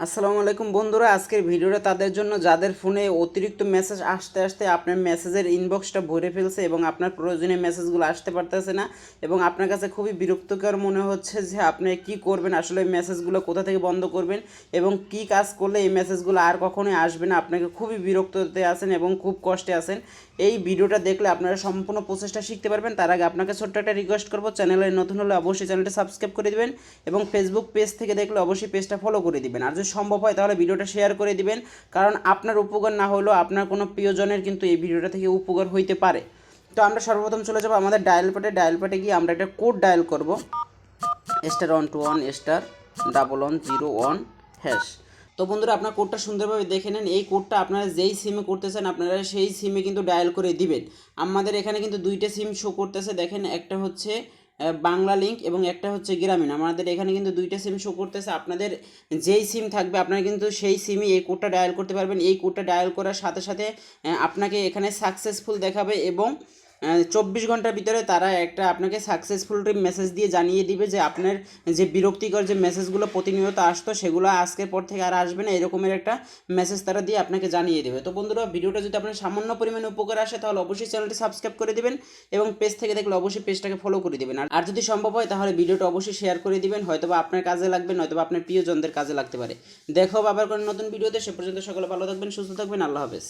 আসসালামু আলাইকুম বন্ধুরা, আজকের ভিডিওটা তাদের জন্য যাদের ফোনে অতিরিক্ত মেসেজ আসতে আসতে আপনার মেসেজের ইনবক্সটা ভরে ফেলছে এবং আপনার প্রয়োজনীয় মেসেজগুলো আসতে পারতেছে না এবং আপনার কাছে খুবই বিরক্তকর মনে হচ্ছে যে আপনি কি করবেন, আসলে এই মেসেজগুলো কোথা থেকে বন্ধ করবেন এবং কি কাজ করলে এই মেসেজগুলো আর কখনোই আসবে না। আপনাকে খুবই বিরক্ততে আছেন এবং খুব কষ্টে আছেন। এই ভিডিওটা দেখলে আপনারা সম্পূর্ণ প্রসেসটা শিখতে পারবেন। তার আগে আপনাকে ছোট্ট একটা রিকোয়েস্ট করবো, চ্যানেলে নতুন হলে অবশ্যই চ্যানেলটা সাবস্ক্রাইব করে দিবেন এবং ফেসবুক পেজ থেকে দেখলে অবশ্যই পেজটা ফলো করে দিবেন। আর যদি সম্ভব হয় তাহলে ভিডিওটা শেয়ার করে দিবেন, কারণ আপনার উপকার না হলেও আপনার কোনো প্রিয়জনের কিন্তু এই ভিডিওটা থেকে উপকার হইতে পারে। তো আমরা সর্বপ্রথম চলে যাবো আমাদের ডায়াল প্যাডে গিয়ে আমরা একটা কোড ডায়াল করব, *121*1101#। তো বন্ধুরা, আপনার কোডটা সুন্দরভাবে দেখে নেন। এই কোডটা আপনারা যেই সিমে করতেছেন আপনারা সেই সিমে কিন্তু ডায়াল করে দিবেন। আমাদের এখানে কিন্তু দুইটা সিম শো করতেছে, দেখেন, একটা হচ্ছে বাংলা লিঙ্ক এবং একটা হচ্ছে গ্রামীণ। আমাদের এখানে কিন্তু দুইটা সিম শো করতেছে। আপনাদের যেই সিম থাকবে আপনারা কিন্তু সেই সিমই এই কোডটা ডায়াল করতে পারবেন। এই কোডটা ডায়াল করার সাথে সাথে আপনাকে এখানে সাকসেসফুল দেখাবে এবং 24 ঘন্টার ভিতরে তারা একটা আপনাকে সাকসেসফুল মেসেজ দিয়ে জানিয়ে দিবে যে আপনার যে বিরক্তিকর যে মেসেজগুলো প্রতিনিয়ত আসতো সেগুলো আজকের পর থেকে আর আসবে না, এরকমের একটা মেসেজ তারা দিয়ে আপনাকে জানিয়ে দেবে। তো বন্ধুরা, ভিডিওটা যদি আপনার সামান্য পরিমাণে উপকার আসে তাহলে অবশ্যই চ্যানেলটি সাবস্ক্রাইব করে দিবেন এবং পেজ থেকে দেখলে অবশ্যই পেজটাকে ফলো করে দিবেন। আর যদি সম্ভব হয় তাহলে ভিডিওটা অবশ্যই শেয়ার করে দিবেন, হয়তোবা আপনার কাজে লাগবে, নয়তোবা আপনার প্রিয়জনদের কাজে লাগতে পারে। দেখো আবার কোনো নতুন ভিডিওতে, সে পর্যন্ত সকলে ভালো থাকবেন, সুস্থ থাকবেন, আল্লাহ হাফেজ।